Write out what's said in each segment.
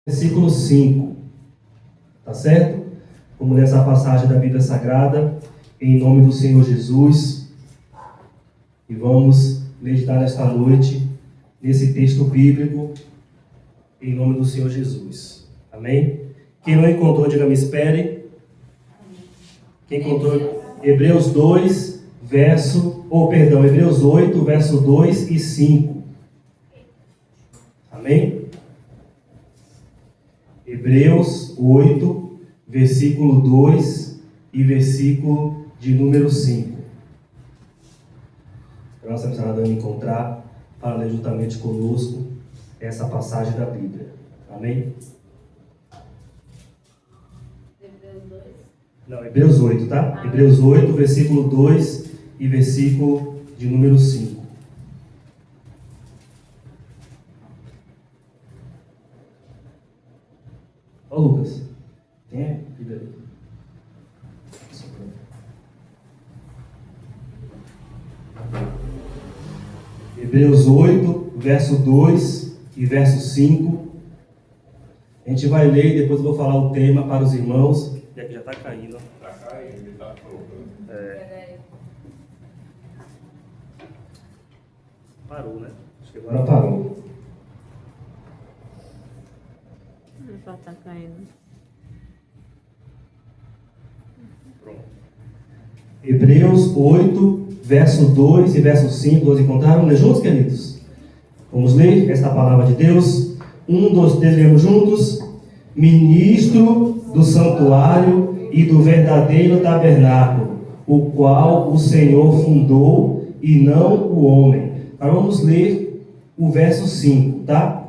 Versículo 5, tá certo? Vamos ler essa passagem da Bíblia Sagrada, em nome do Senhor Jesus, e vamos meditar esta noite, nesse texto bíblico, em nome do Senhor Jesus, amém? Quem não encontrou, diga me espere. Quem encontrou, Hebreus 2, Hebreus 8, verso 2 e 5, amém? Hebreus 8, versículo 2 e versículo de número 5. Para nossa missionária encontrar, para ler juntamente conosco essa passagem da Bíblia. Amém? Hebreus 2. Não, Hebreus 8, tá? Hebreus 8, versículo 2 e versículo de número 5. Ô Lucas, tem a Bíblia aí? Hebreus 8, verso 2 e verso 5. A gente vai ler e depois eu vou falar o tema para os irmãos. E aqui já está caindo. Está caindo, está pronto. Parou, né? Acho que agora parou. Só está caindo. Pronto. Hebreus 8, verso 2 e verso 5. Nós encontraram? Vamos ler juntos, queridos? Vamos ler esta palavra de Deus. 1, 2, 3, lemos juntos. Ministro do santuário e do verdadeiro tabernáculo, o qual o Senhor fundou e não o homem. Agora vamos ler o verso 5, tá?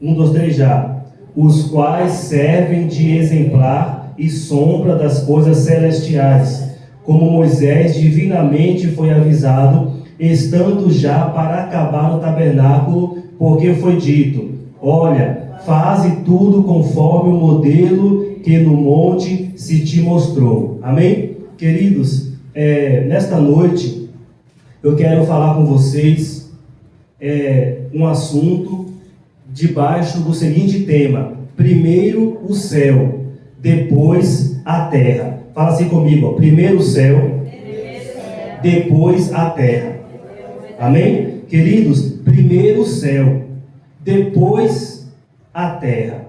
1, 2, 3 já. Os quais servem de exemplar e sombra das coisas celestiais, como Moisés divinamente foi avisado, estando já para acabar o tabernáculo, porque foi dito: olha, faze tudo conforme o modelo que no monte se te mostrou. Amém? Queridos, nesta noite eu quero falar com vocês um assunto debaixo do seguinte tema: primeiro o céu, depois a terra. Fala assim comigo, ó. Primeiro o céu, depois a terra. Amém? Queridos, primeiro o céu, depois a terra.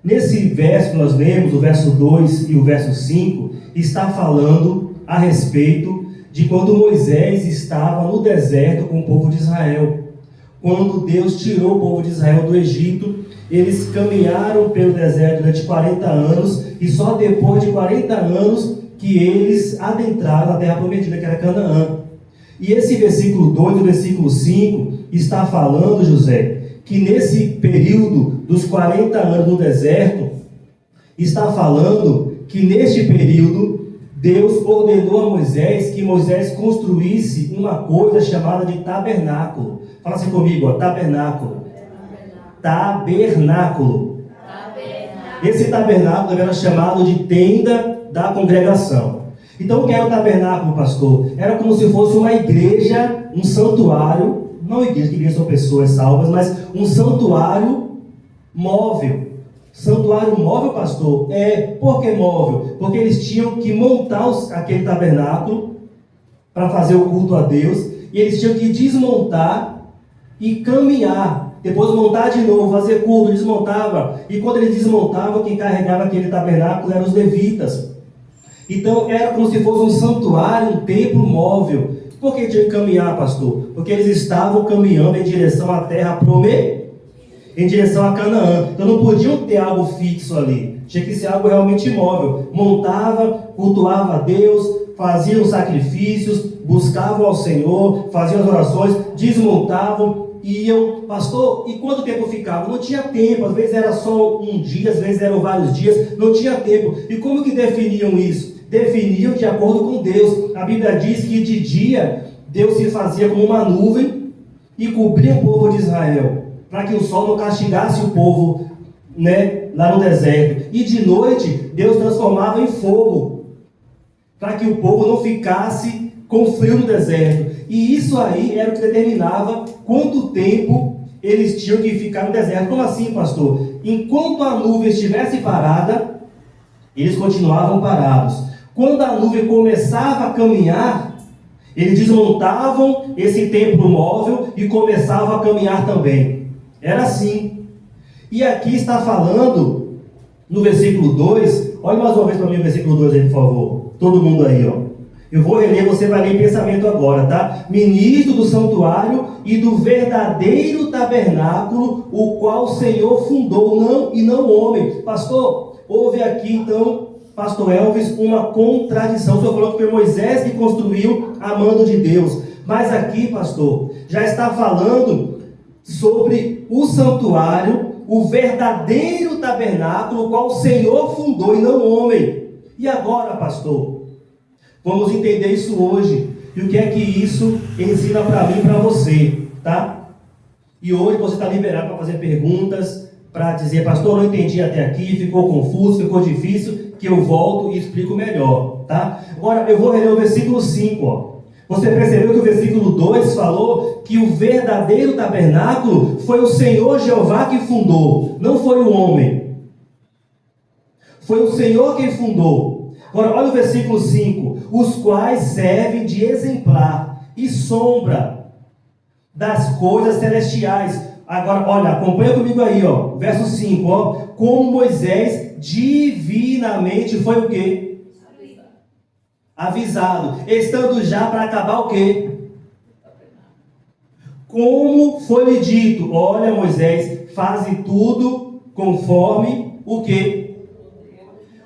Nesse verso que nós lemos, o verso 2 e o verso 5, está falando a respeito de quando Moisés estava no deserto com o povo de Israel. Quando Deus tirou o povo de Israel do Egito, eles caminharam pelo deserto durante 40 anos, e só depois de 40 anos que eles adentraram na terra prometida, que era Canaã. E esse versículo 2 e o versículo 5 está falando, José, que nesse período dos 40 anos no deserto, está falando que neste período Deus ordenou a Moisés que Moisés construísse uma coisa chamada de tabernáculo. Fala assim comigo, ó, tabernáculo. Tabernáculo. Esse tabernáculo era chamado de tenda da congregação. Então o que era o tabernáculo, pastor? Era como se fosse uma igreja, um santuário, não igreja, que igreja são pessoas salvas, mas um santuário móvel. Santuário móvel, pastor? Por que móvel? Porque eles tinham que montar aquele tabernáculo para fazer o culto a Deus, e eles tinham que desmontar e caminhar, depois montar de novo, fazer culto, desmontava, e quando eles desmontavam, quem carregava aquele tabernáculo eram os levitas. Então era como se fosse um santuário, um templo móvel. Por que tinha que caminhar, pastor? Porque eles estavam caminhando em direção à terra prometida, em direção a Canaã. Então não podiam ter algo fixo ali, tinha que ser algo realmente imóvel. Montava, cultuava a Deus, faziam sacrifícios, buscavam ao Senhor, faziam as orações, desmontavam, iam. Pastor, e quanto tempo ficava? Não tinha tempo, às vezes era só um dia, às vezes eram vários dias, não tinha tempo. E como que definiam isso? Definiam de acordo com Deus. A Bíblia diz que de dia Deus se fazia como uma nuvem e cobria o povo de Israel, para que o sol não castigasse o povo, lá no deserto. E de noite Deus transformava em fogo, para que o povo não ficasse com frio no deserto. E isso aí era o que determinava quanto tempo eles tinham que ficar no deserto. Como assim, pastor? Enquanto a nuvem estivesse parada, eles continuavam parados. Quando a nuvem começava a caminhar, eles desmontavam esse templo móvel e começavam a caminhar também. Era assim. E aqui está falando, no versículo 2, olha mais uma vez para mim o versículo 2 aí, por favor. Todo mundo aí, ó. Eu vou reler, você vai ler em pensamento agora, tá? Ministro do santuário e do verdadeiro tabernáculo, o qual o Senhor fundou, não o homem. Pastor, houve aqui então, pastor Elvis, uma contradição. O senhor falou que foi Moisés que construiu a mando de Deus. Mas aqui, pastor, já está falando sobre o santuário, o verdadeiro tabernáculo, o qual o Senhor fundou e não o homem. E agora, pastor, vamos entender isso hoje. E o que é que isso ensina para mim e para você, tá? E hoje você está liberado para fazer perguntas, para dizer, pastor, não entendi até aqui, ficou confuso, ficou difícil, que eu volto e explico melhor, tá? Agora, eu vou reler o versículo 5, ó. Você percebeu que o versículo 2 falou que o verdadeiro tabernáculo foi o Senhor Jeová que fundou, não foi o homem. Foi o Senhor quem fundou. Agora, olha o versículo 5. Os quais servem de exemplar e sombra das coisas celestiais. Agora, olha, acompanha comigo aí, ó. Verso 5, ó. Como Moisés divinamente foi o quê? Avisado. Estando já para acabar o quê? Como foi-lhe dito, olha, Moisés, faze tudo conforme o quê?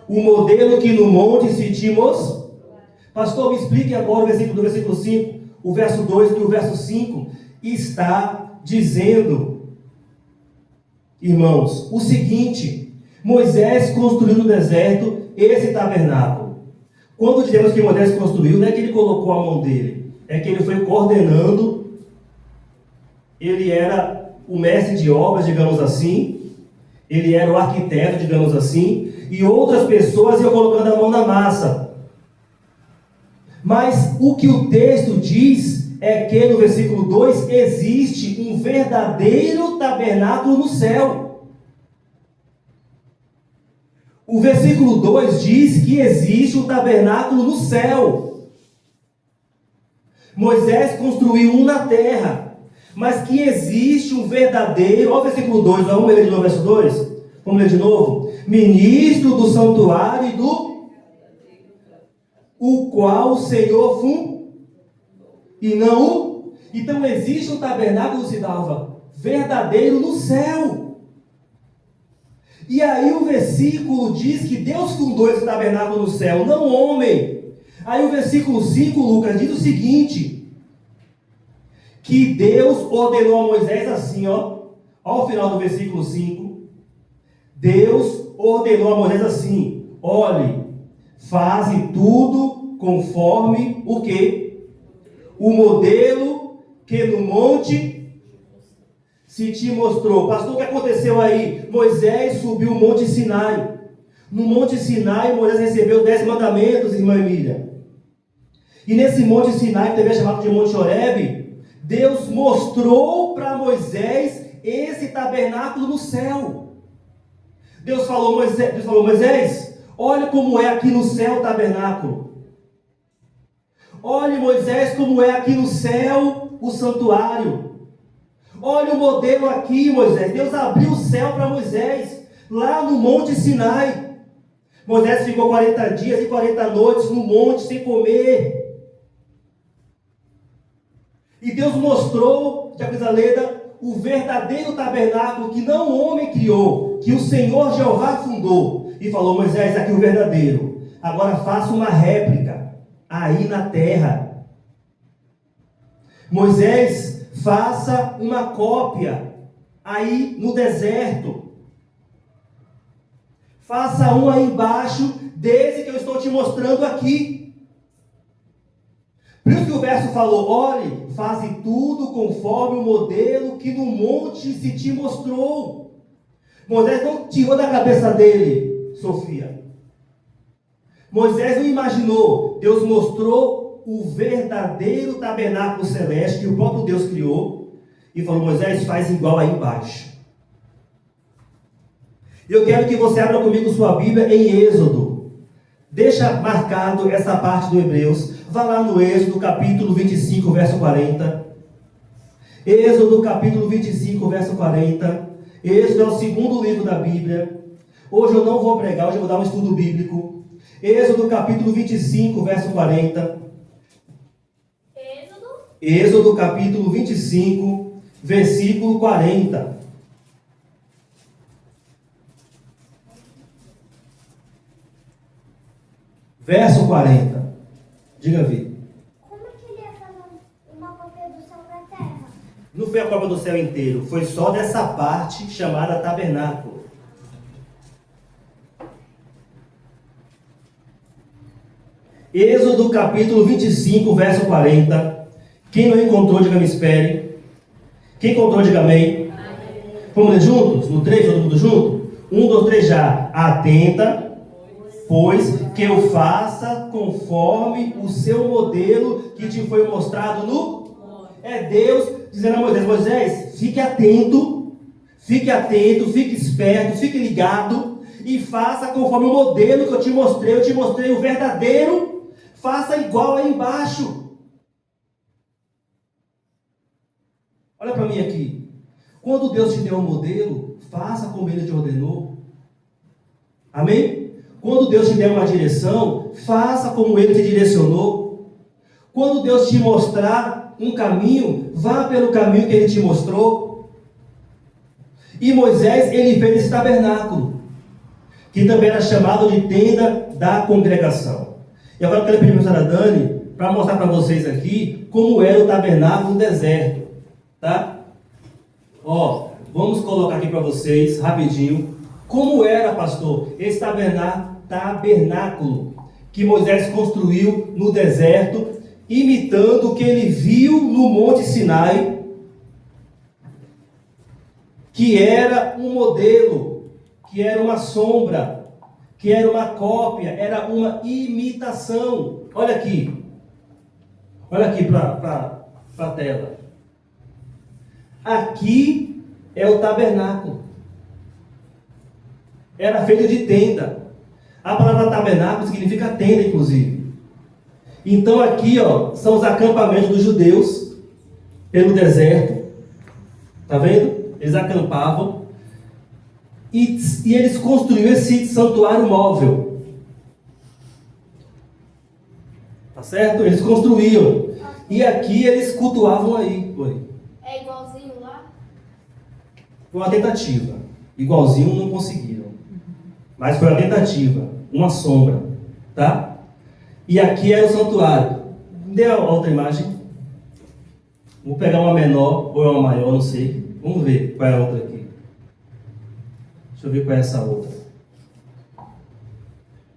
O modelo que no monte se te mostrou. Pastor, me explique agora o versículo do versículo 5, o verso 2 e o verso 5 está dizendo, irmãos, o seguinte: Moisés construiu no deserto esse tabernáculo. Quando dizemos que Moisés construiu, não é que ele colocou a mão dele, é que ele foi coordenando, ele era o mestre de obras, digamos assim, ele era o arquiteto, digamos assim, e outras pessoas iam colocando a mão na massa. Mas o que o texto diz é que no versículo 2 existe um verdadeiro tabernáculo no céu. O versículo 2 diz que existe um tabernáculo no céu. Moisés construiu um na terra, mas que existe um verdadeiro... Olha o versículo 2, vamos ler de novo o verso 2? Vamos ler de novo? Ministro do santuário e do... o qual o Senhor fundou e não o... Então existe um tabernáculo, Cidalva, verdadeiro no céu. E aí o versículo diz que Deus fundou esse tabernáculo no céu, não o homem. Aí o versículo 5, Lucas, diz o seguinte: que Deus ordenou a Moisés assim, ó. Ao final do versículo 5, Deus ordenou a Moisés assim: olhe, faze tudo conforme o quê? O modelo que no monte se te mostrou. Pastor, o que aconteceu aí? Moisés subiu o monte Sinai. No monte Sinai, Moisés recebeu os 10 mandamentos, irmã Emília. E nesse monte Sinai, que também é chamado de Monte Horebe, Deus mostrou para Moisés esse tabernáculo no céu. Deus falou, Moisés, olha como é aqui no céu o tabernáculo. Olhe, Moisés, como é aqui no céu o santuário. Olha o modelo aqui, Moisés. Deus abriu o céu para Moisés, lá no monte Sinai. Moisés ficou 40 dias e 40 noites no monte sem comer. E Deus mostrou, Tiago Leda, o verdadeiro tabernáculo que não o homem criou, que o Senhor Jeová fundou. E falou, Moisés, aqui o verdadeiro. Agora faça uma réplica aí na terra. Moisés, faça uma cópia aí no deserto. Faça um aí embaixo desse que eu estou te mostrando aqui. Por isso que o verso falou, olhe, faze tudo conforme o modelo que no monte se te mostrou. Moisés não tirou da cabeça dele, Sofia. Moisés não imaginou. Deus mostrou o verdadeiro tabernáculo celeste que o próprio Deus criou. e falou: Moisés, faz igual aí embaixo. Eu quero que você abra comigo sua Bíblia em Êxodo. Deixa marcado essa parte do Hebreus. Vá lá no Êxodo, capítulo 25, verso 40. Êxodo, capítulo 25, verso 40. Êxodo é o segundo livro da Bíblia. Hoje eu não vou pregar, hoje eu vou dar um estudo bíblico. Êxodo, capítulo 25, verso 40. Êxodo, capítulo 25, versículo 40. Verso 40. Diga, Vi. Como é que ele ia fazer uma cópia do céu para a terra? Não foi a cópia do céu inteiro, foi só dessa parte chamada tabernáculo. Êxodo capítulo 25, verso 40. Quem não encontrou, diga me espere. Quem encontrou, diga amém. Vamos ler juntos? No 3, todo mundo junto? 1, 2, 3 já. Atenta, pois que eu faça conforme o seu modelo que te foi mostrado no... É Deus dizendo a Moisés: Moisés, fique atento, fique esperto, fique ligado e faça conforme o modelo que eu te mostrei o verdadeiro, faça igual aí embaixo. Olha para mim aqui. Quando Deus te deu um modelo, faça como Ele te ordenou. Amém? Quando Deus te der uma direção, faça como Ele te direcionou. Quando Deus te mostrar um caminho, vá pelo caminho que Ele te mostrou. E Moisés, ele fez esse tabernáculo, que também era chamado de tenda da congregação. E agora eu quero pedir para a senhora Dani, para mostrar para vocês aqui, como era o tabernáculo no deserto. Tá? Ó, vamos colocar aqui para vocês, rapidinho, como era, pastor, esse tabernáculo que Moisés construiu no deserto, imitando o que ele viu no Monte Sinai, que era um modelo, que era uma sombra, que era uma cópia, era uma imitação. Olha aqui para a tela. Aqui é o tabernáculo. Era feito de tenda. A palavra tabernáculo significa tenda, inclusive. Então aqui, ó, são os acampamentos dos judeus pelo deserto. Tá vendo? Eles acampavam. E eles construíram esse santuário móvel. Tá certo? Eles construíam. E aqui eles cultuavam aí. É igualzinho lá? Foi uma tentativa. Igualzinho não conseguiram. Mas foi uma tentativa. Uma sombra. Tá? E aqui era o santuário. Dê a outra imagem. Vou pegar uma menor ou uma maior, não sei. Vamos ver qual é a outra aqui. Deixa eu ver qual é essa outra.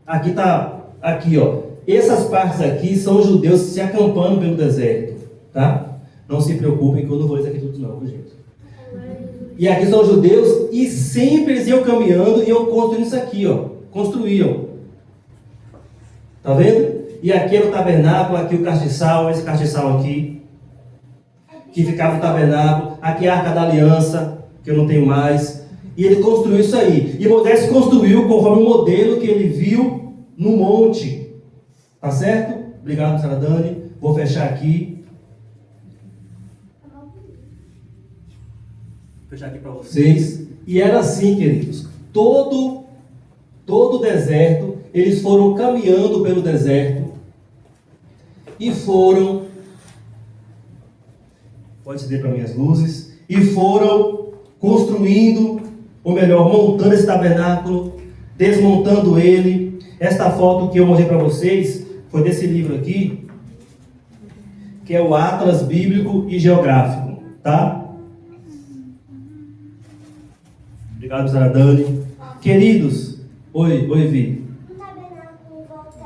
Aqui tá. Aqui, ó. Essas partes aqui são os judeus se acampando pelo deserto. Tá? Não se preocupem que eu não vou ler isso aqui tudo não, gente. E aqui são os judeus e sempre eles iam caminhando e iam construindo isso aqui, ó. Construíam. Tá vendo? E aqui era o tabernáculo, aqui o castiçal, esse castiçal aqui, que ficava o tabernáculo. Aqui a Arca da Aliança, que eu não tenho mais. E ele construiu isso aí. E Moisés construiu conforme o modelo que ele viu no monte. Tá certo? Obrigado, senhora Dani. Vou fechar aqui. Vou fechar aqui para vocês. E era assim, queridos. Todo o deserto, eles foram caminhando pelo deserto. E foram... Pode acender para mim as luzes. E foram construindo, ou melhor, montando esse tabernáculo, desmontando ele. Esta foto que eu mostrei para vocês foi desse livro aqui, que é o Atlas Bíblico e Geográfico, tá? Obrigado, senhora Dani. Queridos, oi, Vi. Um tabernáculo em volta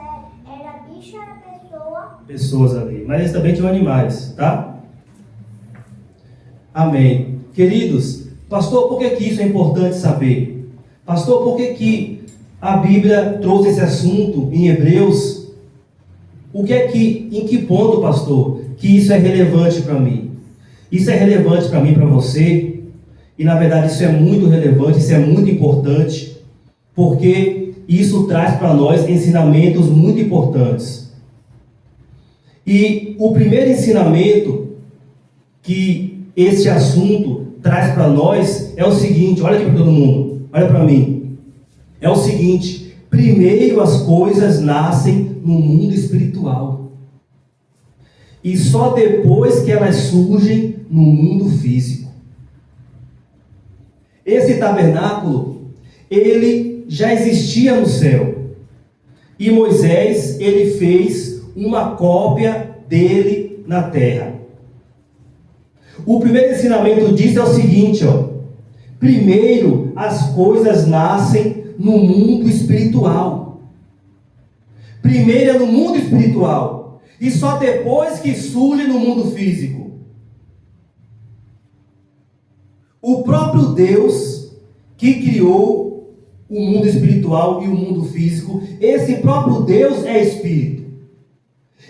era bicho ou era pessoa? Pessoas ali, mas eles também tinham animais, tá? Amém. Queridos, pastor, por que isso é importante saber? Pastor, por que a Bíblia trouxe esse assunto em Hebreus? Em que ponto, pastor, que isso é relevante para mim? Isso é relevante para mim e para você, e na verdade isso é muito relevante, isso é muito importante, porque isso traz para nós ensinamentos muito importantes. E o primeiro ensinamento que este assunto traz para nós é o seguinte, olha aqui para todo mundo, olha para mim, é o seguinte: primeiro as coisas nascem no mundo espiritual, e só depois que elas surgem no mundo físico. Esse tabernáculo, ele já existia no céu, e Moisés, ele fez uma cópia dele na terra. O primeiro ensinamento disso é o seguinte, primeiro as coisas nascem no mundo espiritual. Primeiro é no mundo espiritual, e só depois que surge no mundo físico. O próprio Deus que criou o mundo espiritual e o mundo físico, esse próprio Deus é espírito.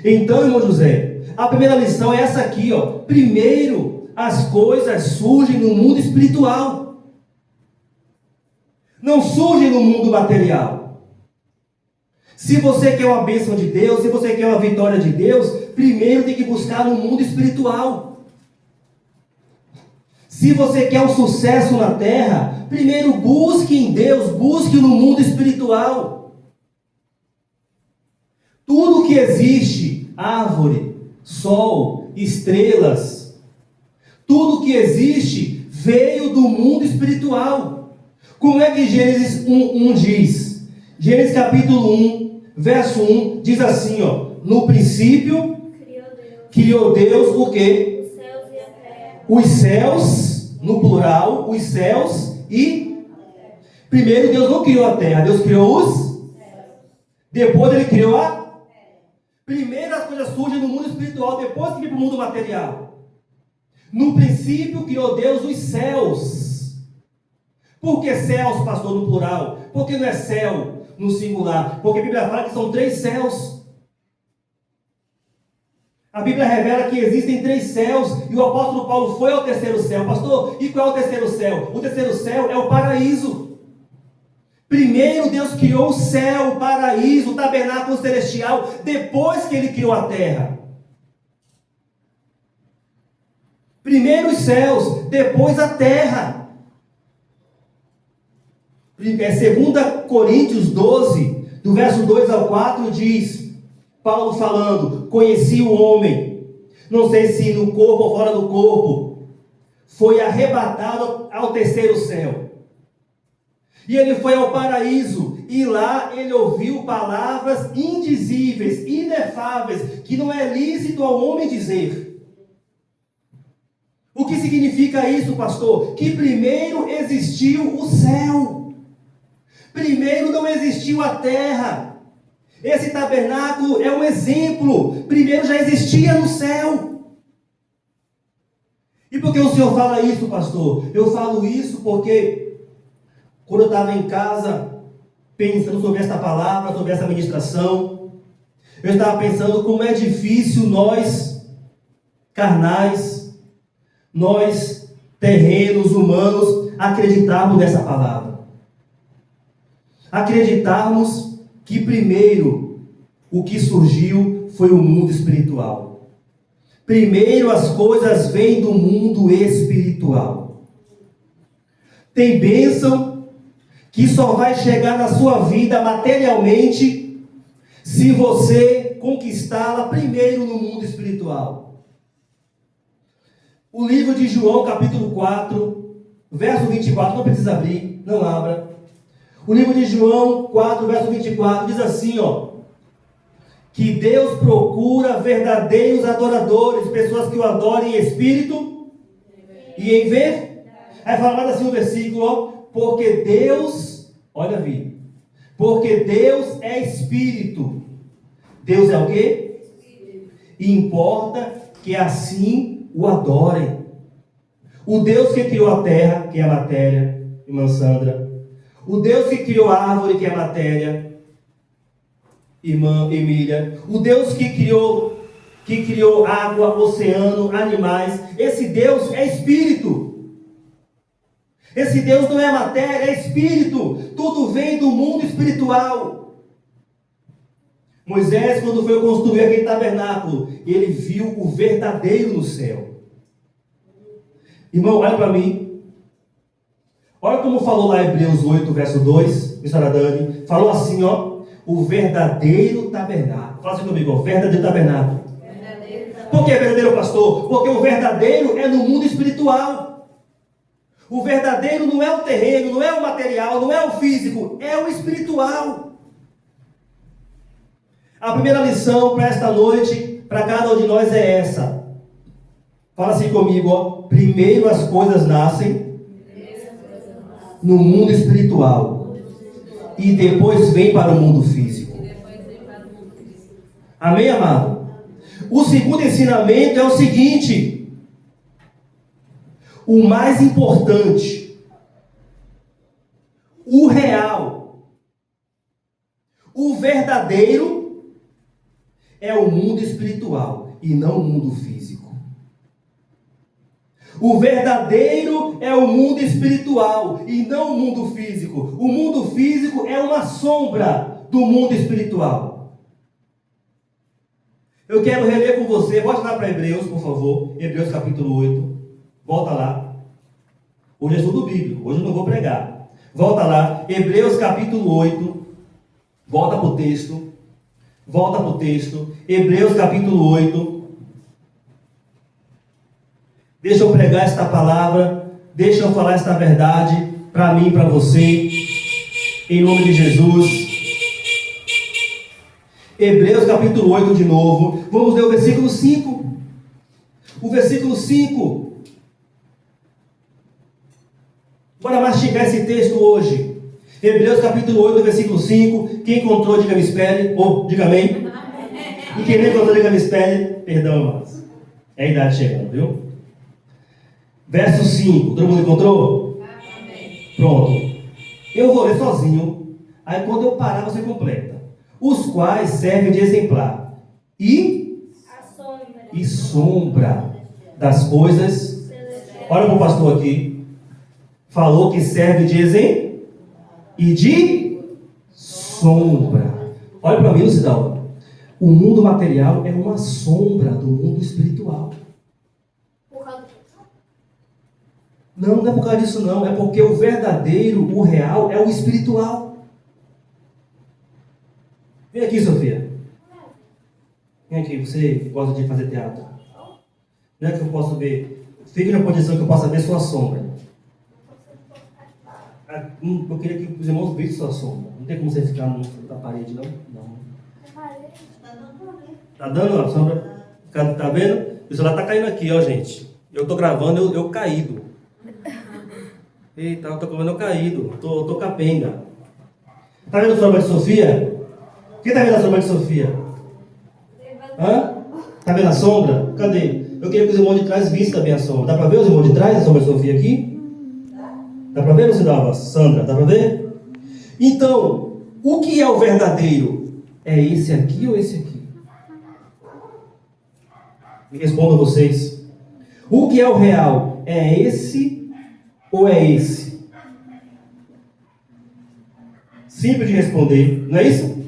Então, irmão José, a primeira lição é essa aqui, primeiro as coisas surgem no mundo espiritual, não surgem no mundo material. Se você quer uma bênção de Deus, se você quer uma vitória de Deus, primeiro tem que buscar no mundo espiritual. Se você quer um sucesso na terra, primeiro busque em Deus, busque no mundo espiritual. Tudo que existe, árvore, sol, estrelas, tudo que existe veio do mundo espiritual. Como é que Gênesis 1 diz? Gênesis capítulo 1, verso 1, diz assim, no princípio criou Deus o quê? Os céus, no plural, os céus e... Primeiro Deus não criou a terra, Deus criou os céus. Depois ele criou a... Primeiro as coisas surgem no mundo espiritual, depois que vem para o mundo material. No princípio criou Deus os céus. Por que céus, pastor, no plural? Por que não é céu no singular? Porque a Bíblia fala que são 3 céus. A Bíblia revela que existem 3 céus, e o apóstolo Paulo foi ao terceiro céu. Pastor, e qual é o terceiro céu? O terceiro céu é o paraíso. Primeiro Deus criou o céu, o paraíso, o tabernáculo celestial, depois que ele criou a terra. Primeiro os céus, depois a terra. 2 Coríntios 12, do verso 2 ao 4, diz... Paulo falando, conheci o homem, não sei se no corpo ou fora do corpo, foi arrebatado ao terceiro céu. E ele foi ao paraíso, e lá ele ouviu palavras indizíveis, inefáveis, que não é lícito ao homem dizer. O que significa isso, pastor? Que primeiro existiu o céu. Primeiro não existiu a terra. Esse tabernáculo é um exemplo. Primeiro já existia no céu. E por que o senhor fala isso, pastor? Eu falo isso porque quando eu estava em casa pensando sobre esta palavra, sobre essa ministração, eu estava pensando como é difícil nós, carnais, nós, terrenos, humanos, acreditarmos nessa palavra. Acreditarmos que primeiro o que surgiu foi o mundo espiritual. Primeiro as coisas vêm do mundo espiritual. Tem bênção que só vai chegar na sua vida materialmente se você conquistá-la primeiro no mundo espiritual. O livro de João, capítulo 4, verso 24, não precisa abrir, não abra. O livro de João 4, verso 24, diz assim, que Deus procura verdadeiros adoradores, pessoas que o adorem em espírito e em verdade. Aí fala mais assim no versículo, porque Deus, olha Vi, porque Deus é espírito. Deus é o quê? E importa que assim o adorem. O Deus que criou a terra, que é a matéria, irmã Sandra. O Deus que criou a árvore, que é a matéria, irmã Emília. O Deus que criou que criou água, oceano, animais. Esse Deus é espírito. Esse Deus não é matéria, é espírito. Tudo vem do mundo espiritual. Moisés, quando foi construir aquele tabernáculo, ele viu o verdadeiro no céu. Irmão, olha para mim. Olha como falou lá Hebreus 8, verso 2, missionária Dani. Falou assim, ó. O verdadeiro tabernáculo. Fala assim comigo, ó. Verdadeiro tabernáculo. Por que verdadeiro, pastor? Porque o verdadeiro é no mundo espiritual. O verdadeiro não é o terreno, não é o material, não é o físico, é o espiritual. A primeira lição para esta noite, para cada um de nós é essa. Fala assim comigo, ó. Primeiro as coisas nascem no mundo espiritual e depois vem para o mundo físico. Amém, amado? O segundo ensinamento é o seguinte: o mais importante, o real, o verdadeiro é o mundo espiritual e não o mundo físico. O verdadeiro é o mundo espiritual e não o mundo físico. O mundo físico é uma sombra do mundo espiritual. Eu quero reler com você, volte lá para Hebreus, por favor. Hebreus capítulo 8. Volta lá. Hoje é estudo bíblico, hoje eu não vou pregar. Volta lá, Hebreus capítulo 8. Volta para o texto. Volta para o texto. Hebreus capítulo 8. Deixa eu pregar esta palavra, deixa eu falar esta verdade para mim e para você, em nome de Jesus. Hebreus capítulo 8 de novo, vamos ler o versículo 5. O versículo 5. Bora mastigar esse texto hoje. Hebreus capítulo 8, versículo 5. Quem encontrou, diga me espere, ou diga amém. E quem não encontrou, diga me espere. Perdão, irmãos. É a idade chegando, viu? Verso 5, todo mundo encontrou? Amém. Pronto. Eu vou ler sozinho. Aí quando eu parar, você completa. Os quais servem de exemplar e sombra das coisas. Olha para o pastor aqui. Falou que serve de exemplo e de sombra. Olha para mim, Lucidalva. O mundo material é uma sombra do mundo espiritual. Não, não é por causa disso não, é porque o verdadeiro, o real, é o espiritual. Vem aqui, Sofia. Vem aqui, você gosta de fazer teatro. Não é que eu posso ver, fique na posição que eu possa ver sua sombra. Eu queria que os irmãos vissem sua sombra. Não tem como você ficar na parede, não? Não. Tá dando a sombra? Tá vendo? O celular tá caindo aqui, ó, gente. Eu tô gravando, eu caído. Eita, eu tô comendo caído, tô capenga. Tá vendo a sombra de Sofia? Quem tá vendo a sombra de Sofia? Hã? Tá vendo a sombra? Cadê? Eu queria que os irmãos de trás vissem também a sombra. Dá pra ver os irmãos de trás, a sombra de Sofia aqui? Dá pra ver, Lucidalva? Sandra, dá pra ver? Então, o que é o verdadeiro? É esse aqui ou esse aqui? Me respondam vocês. O que é o real? É esse ou é esse? Simples de responder, não é isso?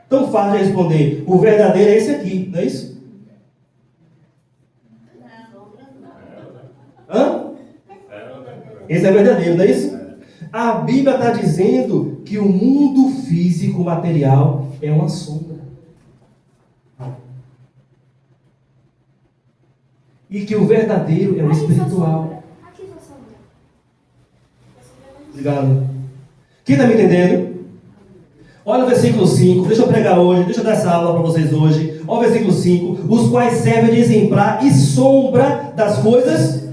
Tão fácil de responder. O verdadeiro é esse aqui, não é isso? Hã? Esse é verdadeiro, não é isso? A Bíblia está dizendo que o mundo físico, material, é uma sombra. E que o verdadeiro é o espiritual. Obrigado. Quem está me entendendo? Olha o versículo 5. Deixa eu pregar hoje. Deixa eu dar essa aula para vocês hoje. Olha o versículo 5. Os quais servem de exemplar e sombra das coisas.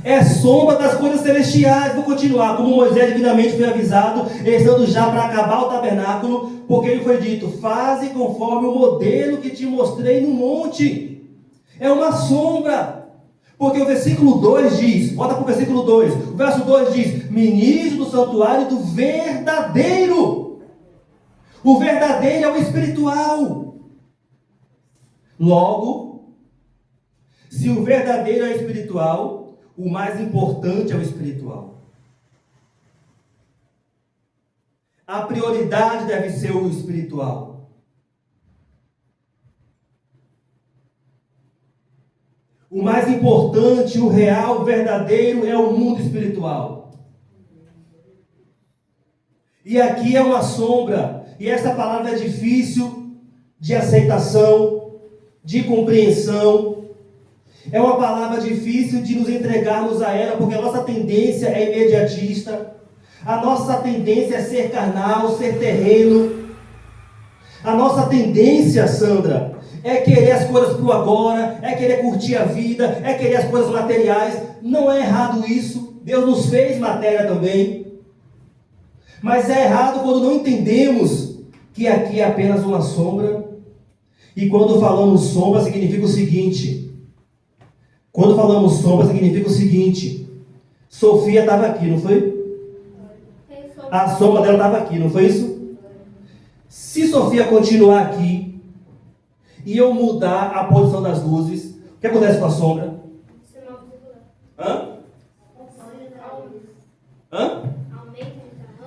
É sombra das coisas celestiais. Vou continuar. Como Moisés divinamente foi avisado, estando já para acabar o tabernáculo, porque ele foi dito: faze conforme o modelo que te mostrei no monte. É uma sombra. Porque o versículo 2 diz, volta para o versículo 2, o verso 2 diz: ministro do santuário do verdadeiro. O verdadeiro é o espiritual. Logo, Se o verdadeiro é espiritual, o mais importante é o espiritual. A prioridade deve ser o espiritual. O mais importante, o real, o verdadeiro é o mundo espiritual. E aqui é uma sombra, e essa palavra é difícil de aceitação, de compreensão. É uma palavra difícil de nos entregarmos a ela, porque a nossa tendência é imediatista. A nossa tendência é ser carnal, ser terreno. A nossa tendência, Sandra, é querer as coisas para o agora, é querer curtir a vida, é querer as coisas materiais. Não é errado isso. Deus nos fez matéria também. Mas é errado quando não entendemos que aqui é apenas uma sombra. E quando falamos sombra, significa o seguinte. Quando falamos sombra, significa o seguinte. Sofia estava aqui, não foi? A sombra dela estava aqui, não foi isso? Se Sofia continuar aqui e eu mudar a posição das luzes, o que acontece com a sombra? Hã? Hã?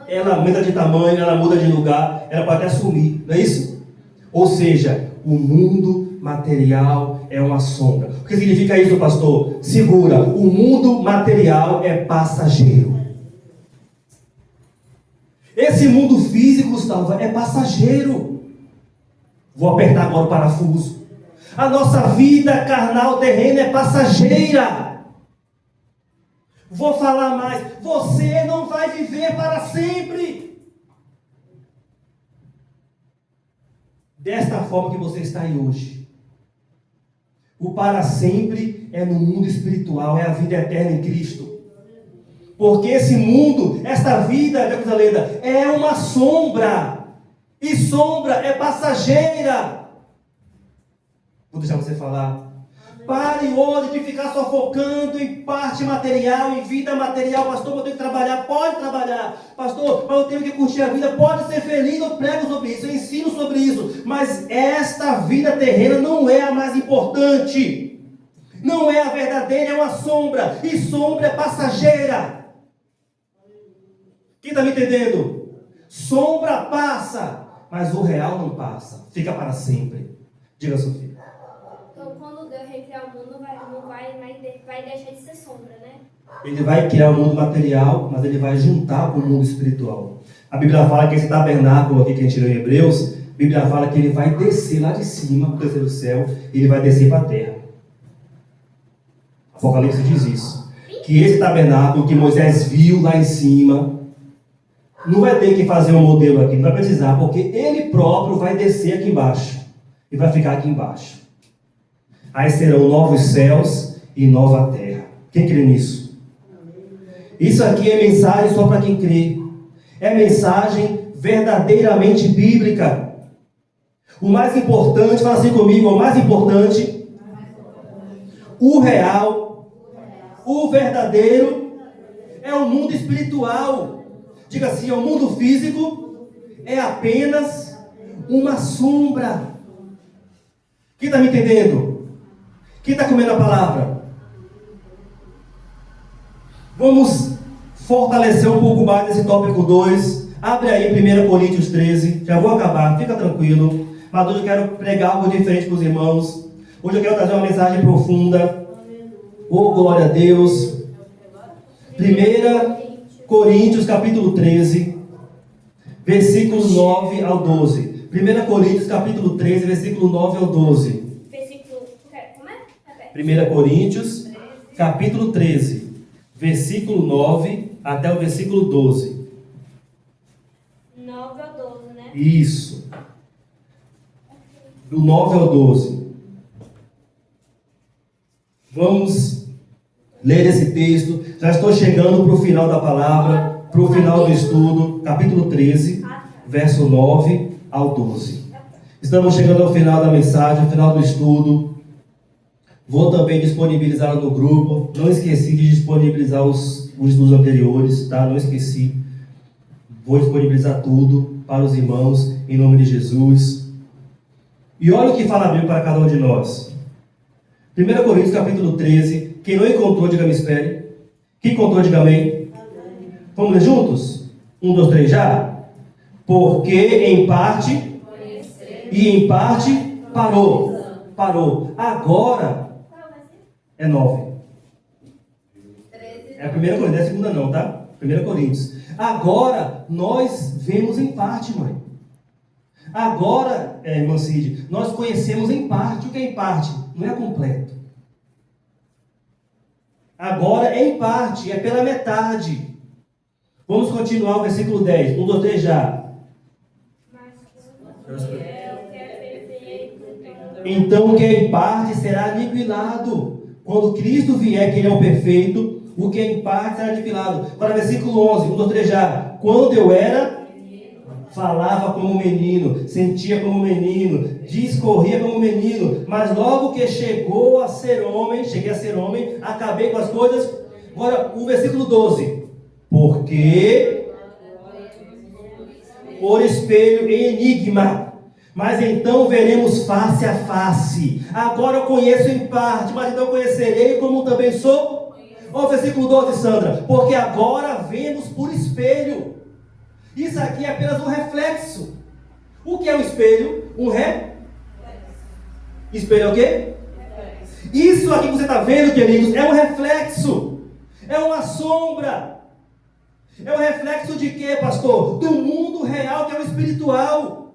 Ela aumenta de tamanho, ela muda de lugar, ela pode até sumir, não é isso? Ou seja, o mundo material é uma sombra. O que significa isso, pastor? Segura, o mundo material é passageiro. Esse mundo físico, Gustavo, é passageiro. Vou apertar agora o parafuso. A nossa vida carnal, terrena é passageira. Vou falar mais. Você não vai viver para sempre. Desta forma que você está aí hoje. O para sempre é no mundo espiritual, é a vida eterna em Cristo. Porque esse mundo, esta vida, Jerusalém, é uma sombra. E sombra é passageira. Vou deixar você falar. Pare hoje de ficar só focando em parte material, em vida material. Pastor, eu tenho que trabalhar. Pode trabalhar. Pastor, mas eu tenho que curtir a vida. Pode ser feliz. Eu prego sobre isso, eu ensino sobre isso. Mas esta vida terrena não é a mais importante. Não é a verdadeira, é uma sombra. E sombra é passageira. Quem está me entendendo? Sombra passa, mas o real não passa. Fica para sempre. Diga, Sofia. Então, quando Deus recriar o mundo, vai deixar de ser sombra, né? Ele vai criar o mundo material, mas ele vai juntar com o mundo espiritual. A Bíblia fala que esse tabernáculo aqui que a gente leu em Hebreus, a Bíblia fala que ele vai descer lá de cima, do terceiro céu, e ele vai descer para a terra. Apocalipse diz isso. Que esse tabernáculo que Moisés viu lá em cima, não vai ter que fazer um modelo aqui, não vai precisar, porque ele próprio vai descer aqui embaixo. E vai ficar aqui embaixo. Aí serão novos céus e nova terra. Quem crê nisso? Isso aqui é mensagem só para quem crê. É mensagem verdadeiramente bíblica. O mais importante, fala assim comigo, o mais importante, o real, o verdadeiro, é o mundo espiritual. Diga assim, o mundo físico é apenas uma sombra. Quem está me entendendo? Quem está comendo a palavra? Vamos fortalecer um pouco mais esse tópico 2. Abre aí 1 Coríntios 13. Já vou acabar, fica tranquilo. Mas hoje eu quero pregar algo diferente para os irmãos. Hoje eu quero trazer uma mensagem profunda. Oh, glória a Deus. 1 Coríntios capítulo 13, versículo 9 ao 12. 1 Coríntios capítulo 13, versículo 9 ao 12. Como é? 1 Coríntios capítulo 13, versículo 9 até o versículo 12. 9 ao 12, né? Isso. Do 9 ao 12. Vamos ler esse texto. Já estou chegando para o final da palavra, para o final do estudo, capítulo 13, verso 9 ao 12. Estamos chegando ao final da mensagem, ao final do estudo. Vou também disponibilizar no grupo. Não esqueci de disponibilizar os estudos anteriores, tá? Não esqueci. Vou disponibilizar tudo para os irmãos, em nome de Jesus. E olha o que fala a Bíblia para cada um de nós. 1 Coríntios capítulo 13. Quem não encontrou, diga me espere. Quem encontrou, diga amém. Vamos ler juntos? 1, 2, 3, já? Porque em parte e em parte parou. Parou. Agora é 9. É a 1 Coríntios, não é a segunda não, tá? 1 Coríntios. Agora nós vemos em parte, mãe. Agora, irmã Cid, nós conhecemos em parte. O que é em parte? Não é completo. Agora é em parte, é pela metade. Vamos continuar o versículo 10. 1, 2, 3, já. Então o que é em parte será aniquilado. Quando Cristo vier, que ele é o perfeito, o que é em parte será aniquilado. Para versículo 11, 1, 2, 3, já. Quando eu era, falava como menino, sentia como menino, discorria como menino, mas logo que cheguei a ser homem, acabei com as coisas. Agora, o versículo 12. Porque por espelho em enigma, mas então veremos face a face. Agora eu conheço em parte, mas então conhecerei como também sou. Olha o versículo 12, Sandra. Porque agora vemos por espelho. Isso aqui é apenas um reflexo. O que é um espelho? Espelho é o quê? Isso aqui que você está vendo, queridos, é um reflexo. É uma sombra. É um reflexo de quê, pastor? Do mundo real, que é o espiritual.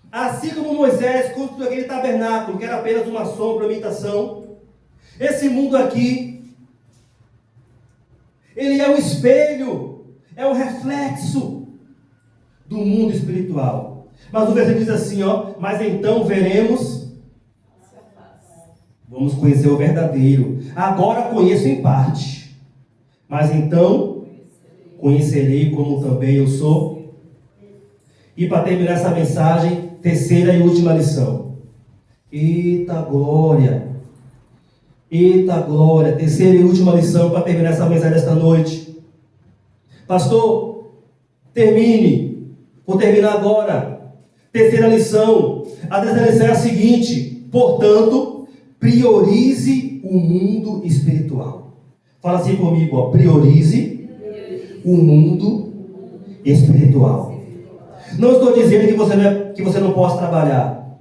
Assim como Moisés construiu aquele tabernáculo, que era apenas uma sombra, uma imitação. Esse mundo aqui, ele é um espelho, é um reflexo do mundo espiritual. Mas o versículo diz assim, mas então veremos, vamos conhecer o verdadeiro. Agora conheço em parte. Mas então, conhecerei como também eu sou. E para terminar essa mensagem, terceira e última lição. Eita glória! Eita glória! Terceira e última lição para terminar essa mensagem desta noite. Pastor, termine. Vou terminar agora. Terceira lição. A terceira lição é a seguinte. Portanto, priorize o mundo espiritual. Fala assim comigo, priorize o mundo espiritual. Não estou dizendo que você não possa trabalhar.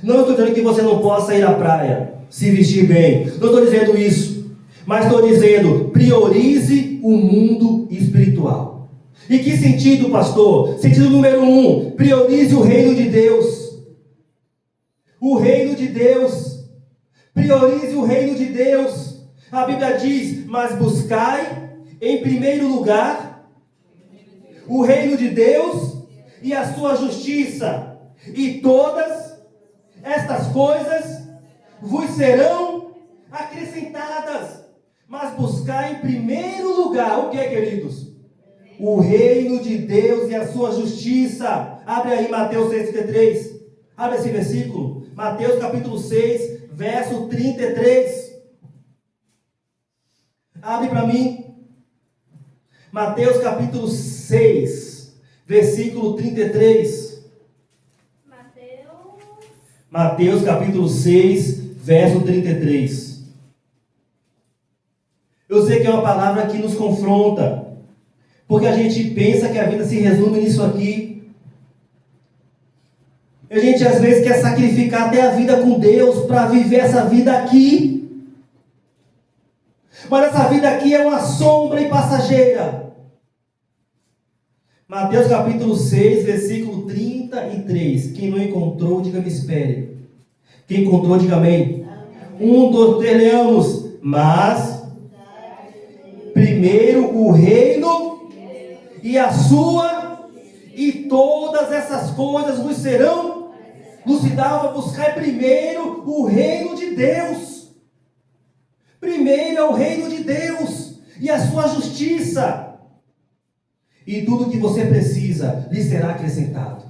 Não estou dizendo que você não possa ir à praia, se vestir bem. Não estou dizendo isso. Mas estou dizendo, priorize o mundo espiritual. Em que sentido, pastor? Sentido número 1, priorize o reino de Deus. O reino de Deus. Priorize o reino de Deus. A Bíblia diz, mas buscai em primeiro lugar o reino de Deus e a sua justiça, e todas estas coisas vos serão acrescentadas. Mas buscai em primeiro lugar, o que é, queridos? O reino de Deus e a sua justiça. Abre aí Mateus 6,33. Abre esse versículo. Mateus capítulo 6, verso 33. Abre para mim. Mateus capítulo 6, versículo 33. Mateus capítulo 6, verso 33. Eu sei que é uma palavra que nos confronta, porque a gente pensa que a vida se resume nisso aqui. A gente às vezes quer sacrificar até a vida com Deus para viver essa vida aqui. Mas essa vida aqui é uma sombra e passageira. Mateus capítulo 6, versículo 33. Quem não encontrou, diga me espere. Quem encontrou, diga amém. 1, 2, 3, leamos. Mas primeiro o reino e a sua, e todas essas coisas vos serão. Lucidava, buscar primeiro o reino de Deus. Primeiro é o reino de Deus e a sua justiça. E tudo que você precisa lhe será acrescentado.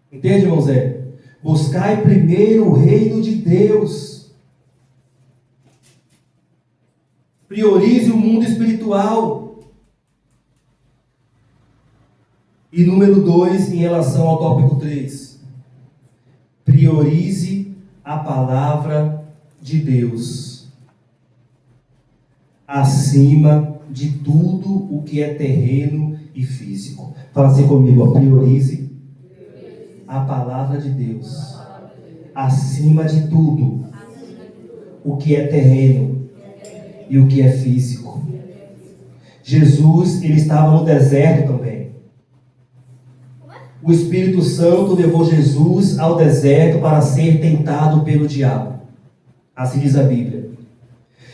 Entende, irmão Zé? Buscai primeiro o reino de Deus. Priorize o mundo espiritual. E número 2, em relação ao tópico 3. priorize a palavra de Deus acima de tudo o que é terreno e físico. Fala assim comigo, ó, priorize a palavra de Deus acima de tudo o que é terreno e o que é físico. Jesus, ele estava no deserto também. O Espírito Santo levou Jesus ao deserto para ser tentado pelo diabo. Assim diz a Bíblia.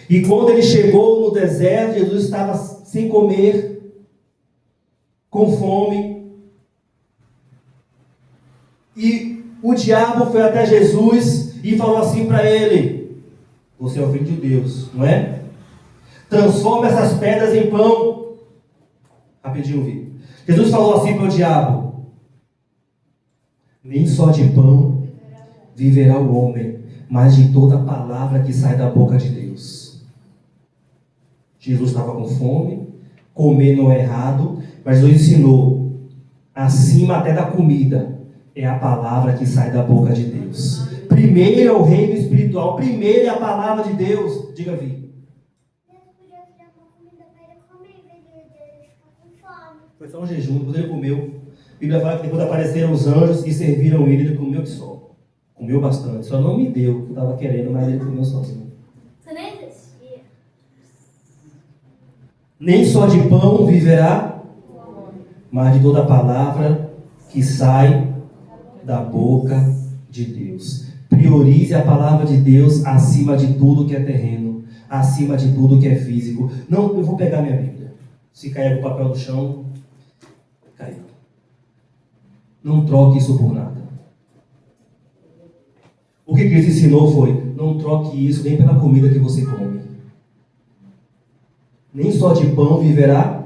E quando ele chegou no deserto, Jesus estava sem comer, com fome. E o diabo foi até Jesus e falou assim para ele: você é o filho de Deus, não é? Transforma essas pedras em pão. Rapidinho, vi. Jesus falou assim para o diabo: nem só de pão viverá o homem, mas de toda palavra que sai da boca de Deus. Jesus estava com fome, comer não é errado, mas Jesus ensinou: acima até da comida é a palavra que sai da boca de Deus. Primeiro é o reino espiritual, primeiro é a palavra de Deus. Diga, Vi. Foi só um jejum, depois ele comeu. A Bíblia fala que depois apareceram os anjos e serviram ele comeu que só. Comeu bastante, só não me deu o que eu estava querendo, mas ele comeu sozinho. Você nem existia. Nem só de pão viverá, mas de toda palavra que sai da boca de Deus. Priorize a palavra de Deus acima de tudo que é terreno, acima de tudo que é físico. Não, eu vou pegar minha Bíblia. Se cair o papel no chão, caiu. Não troque isso por nada. O que Cristo ensinou foi: não troque isso nem pela comida que você come. Nem só de pão viverá,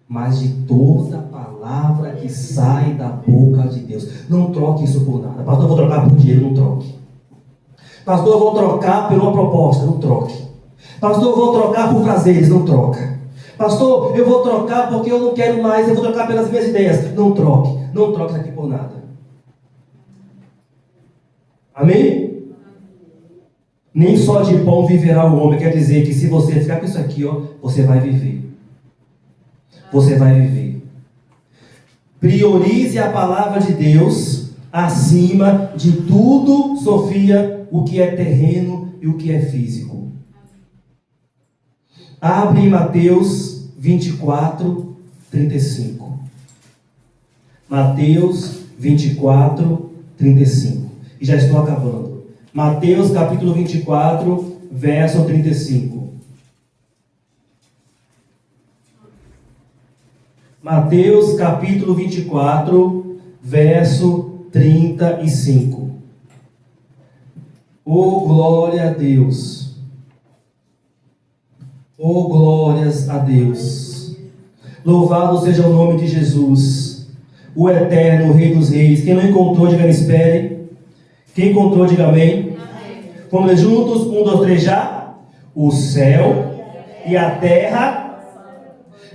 mas de toda palavra que sai da boca de Deus. Não troque isso por nada. Pastor, eu vou trocar por dinheiro, não troque. Pastor, eu vou trocar por uma proposta, não troque. Pastor, eu vou trocar por prazeres, não troca. Pastor, eu vou trocar porque eu não quero mais, eu vou trocar pelas minhas ideias. Não troque. Não troque isso aqui por nada. Amém? Nem só de pão viverá o homem. Quer dizer que se você ficar com isso aqui, ó, você vai viver. Você vai viver. Priorize a palavra de Deus acima de tudo, Sofia, o que é terreno e o que é físico. Abre em Mateus 24, 35. Mateus 24, 35. E já estou acabando. Mateus capítulo 24, verso 35. Mateus capítulo 24, verso 35. Oh, glória a Deus. Oh, glórias a Deus. Louvado seja o nome de Jesus, o eterno Rei dos Reis. Quem não encontrou, diga me espere. Quem encontrou, diga amém. Amém. Vamos ler juntos? 1, 2, 3, já. O céu e a terra,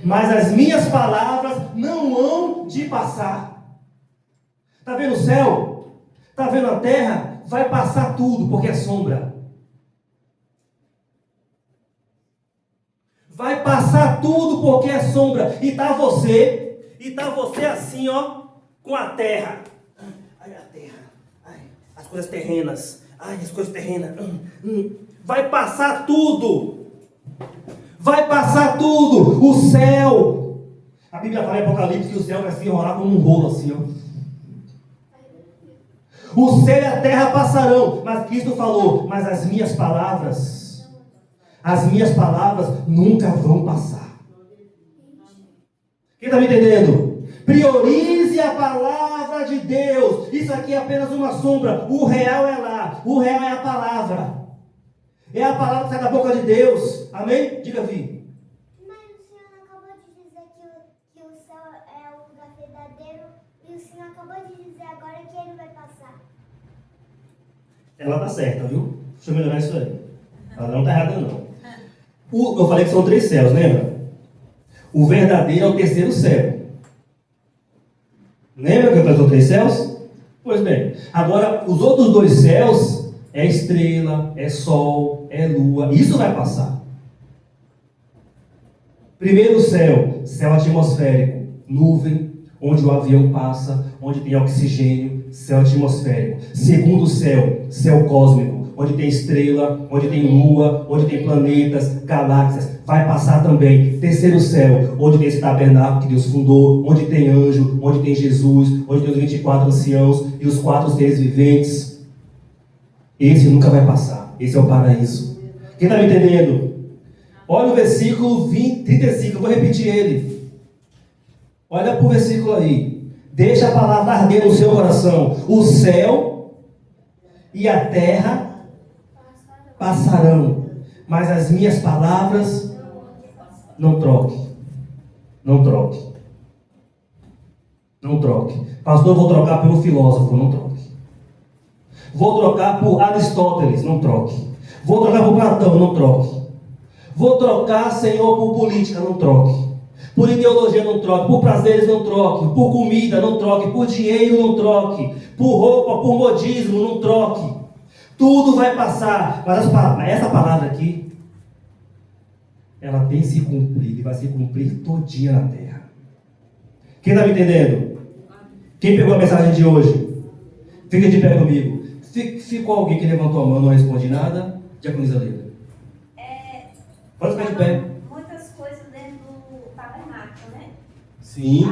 mas as minhas palavras não hão de passar. Está vendo o céu? Está vendo a terra? Vai passar tudo, porque é sombra. Vai passar tudo, porque é sombra. E está você assim, ó, com a terra. Ai, a terra. Ai, as coisas terrenas. Ai, as coisas terrenas. Vai passar tudo. Vai passar tudo. O céu. A Bíblia fala em Apocalipse que o céu vai se enrolar como um rolo assim, ó. O céu e a terra passarão, mas Cristo falou: mas as minhas palavras nunca vão passar. Quem está me entendendo? Priorize a palavra de Deus. Isso aqui é apenas uma sombra. O real é lá. O real é a palavra. É a palavra que sai da boca de Deus. Amém? Diga, Vi. Mas o senhor acabou de dizer que o céu é o lugar verdadeiro. E o senhor acabou de dizer agora que ele vai passar. Ela está certa, viu? Deixa eu melhorar isso aí. Ela não está errada, não. Eu falei que são 3 céus, lembra? O verdadeiro é o terceiro céu. Lembra que eu falei que são 3 céus? Pois bem, agora os outros dois céus é estrela, é sol, é lua, isso vai passar. Primeiro céu, céu atmosférico, nuvem, onde o avião passa, onde tem oxigênio, céu atmosférico. Segundo céu, céu cósmico, onde tem estrela, onde tem lua, onde tem planetas, galáxias, vai passar também. Terceiro céu, onde tem esse tabernáculo que Deus fundou, onde tem anjo, onde tem Jesus, onde tem os 24 anciãos e os 4 seres viventes. Esse nunca vai passar, esse é o paraíso. Quem está me entendendo? Olha o versículo 35, eu vou repetir ele. Olha para o versículo aí. Deixa a palavra arder no seu coração. O céu e a terra passarão, mas as minhas palavras não troque. Não troque. Não troque. Pastor, eu vou trocar pelo filósofo, não troque. Vou trocar por Aristóteles, não troque. Vou trocar por Platão, não troque. Vou trocar, Senhor, por política, não troque. Por ideologia, não troque. Por prazeres, não troque. Por comida, não troque. Por dinheiro, não troque. Por roupa, por modismo, não troque. Tudo vai passar. Mas essa palavra aqui, ela tem se cumprido e vai se cumprir todinha na terra. Quem está me entendendo? Quem pegou a mensagem de hoje? Fica de pé comigo. Ficou alguém que levantou a mão e não responde nada? Diaconisa Leila. Pode ficar de pé. Muitas coisas dentro do tabernáculo, né? Sim.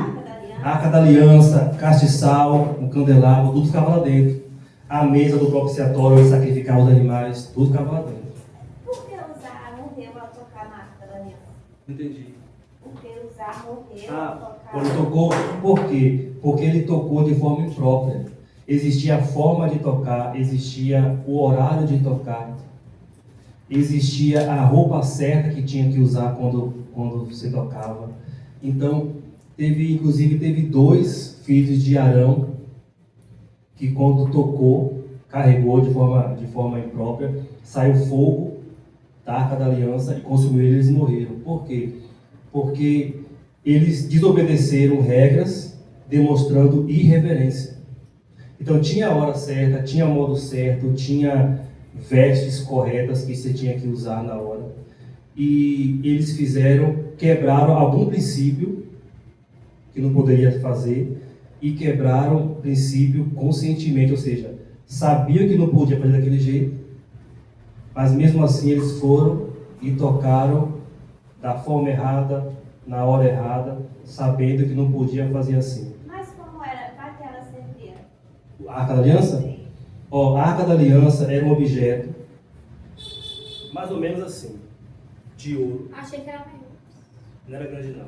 Arca da Aliança, castiçal, o candelabro, tudo ficava lá dentro. A mesa do propiciatório, onde sacrificar os animais, tudo ficava lá dentro. Por que usar morreu a tocar na Arca da Aliança? Entendi. Por que usar morreu a tocar? Quando tocou, por quê? Porque ele tocou de forma imprópria. Existia a forma de tocar, existia o horário de tocar, existia a roupa certa que tinha que usar quando você tocava. Então, inclusive teve 2 filhos de Arão que quando tocou, carregou de forma imprópria, saiu fogo da Arca da Aliança e consumiu eles e morreram. Por quê? Porque eles desobedeceram regras, demonstrando irreverência. Então tinha a hora certa, tinha modo certo, tinha vestes corretas que você tinha que usar na hora. E eles quebraram algum princípio que não poderia fazer e quebraram o princípio conscientemente, ou seja, sabiam que não podia fazer daquele jeito, mas mesmo assim eles foram e tocaram da forma errada, na hora errada, sabendo que não podia fazer assim. Mas como era? Para que ela servia? A Arca da Aliança? A Arca da Aliança era um objeto mais ou menos assim, de ouro. Achei que era maior. Não era grande não.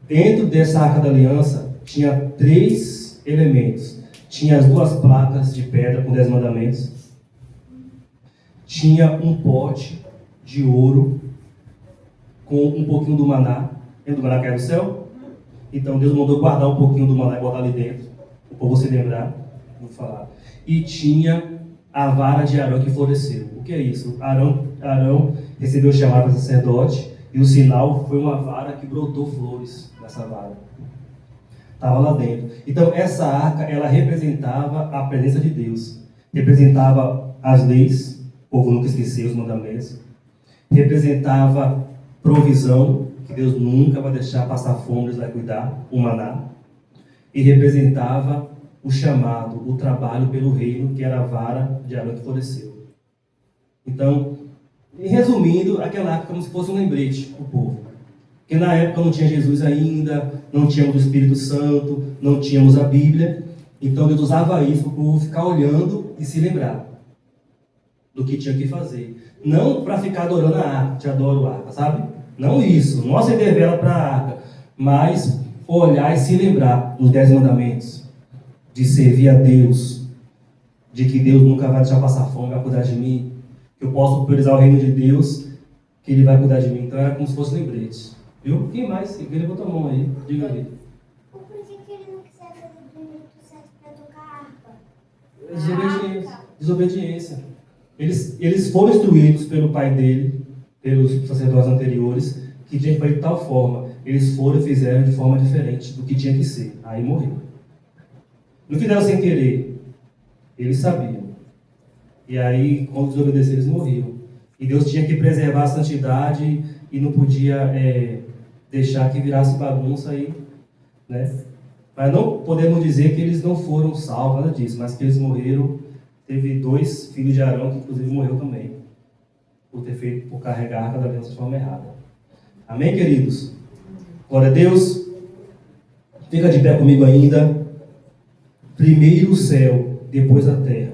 Dentro dessa Arca da Aliança tinha 3 elementos. Tinha as 2 placas de pedra com 10 mandamentos. Tinha um pote de ouro com um pouquinho do maná. Lembra do maná que caiu do céu? Então Deus mandou guardar um pouquinho do maná e botar ali dentro, para você lembrar. Vou falar. E tinha a vara de Arão que floresceu. O que é isso? Arão recebeu o chamado para sacerdote e o sinal foi uma vara que brotou flores nessa vara. Estava lá dentro. Então essa arca, ela representava a presença de Deus. Representava as leis, o povo nunca esqueceu os mandamentos. Representava provisão, que Deus nunca vai deixar passar fome, Deus vai cuidar, o maná. E representava o chamado, o trabalho pelo reino, que era a vara de Arão que floresceu. Então, resumindo, aquela arca como se fosse um lembrete para o povo. Porque na época não tinha Jesus ainda, não tínhamos o Espírito Santo, não tínhamos a Bíblia. Então Deus usava isso para o povo ficar olhando e se lembrar do que tinha que fazer. Não para ficar adorando a arca, te adoro a arca, sabe? Não isso, não acender vela para a arca, mas olhar e se lembrar dos 10 mandamentos, de servir a Deus, de que Deus nunca vai deixar passar fome, vai cuidar de mim, que eu posso priorizar o reino de Deus, que Ele vai cuidar de mim. Então era como se fosse lembrete. Viu? Quem mais? Quem levantou a mão aí? Diga aí. Por que ele não quiser fazer do jeito certo para tocar harpa? Desobediência. Eles foram instruídos pelo pai dele, pelos sacerdotes anteriores, que tinha que fazer de tal forma. Eles foram e fizeram de forma diferente do que tinha que ser. Aí morreu. Não fizeram sem querer. Eles sabiam. E aí, quando desobedeceram, eles morriam. E Deus tinha que preservar a santidade e não podia deixar que virasse bagunça aí, né? Mas não podemos dizer que eles não foram salvos, nada disso, mas que eles morreram. Teve 2 filhos de Arão que inclusive morreu também, por carregar a arca da aliança de forma errada. Amém, queridos? Glória a Deus. Fica de pé comigo ainda. Primeiro o céu, depois a terra.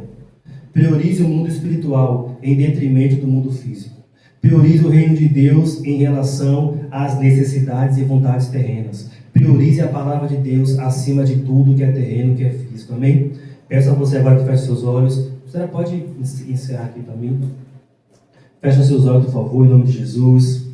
Priorize o mundo espiritual em detrimento do mundo físico. Priorize o reino de Deus em relação às necessidades e vontades terrenas. Priorize a palavra de Deus acima de tudo que é terreno, que é físico. Amém? Peço a você agora que feche seus olhos. Você pode encerrar aqui para mim? Feche seus olhos, por favor, em nome de Jesus.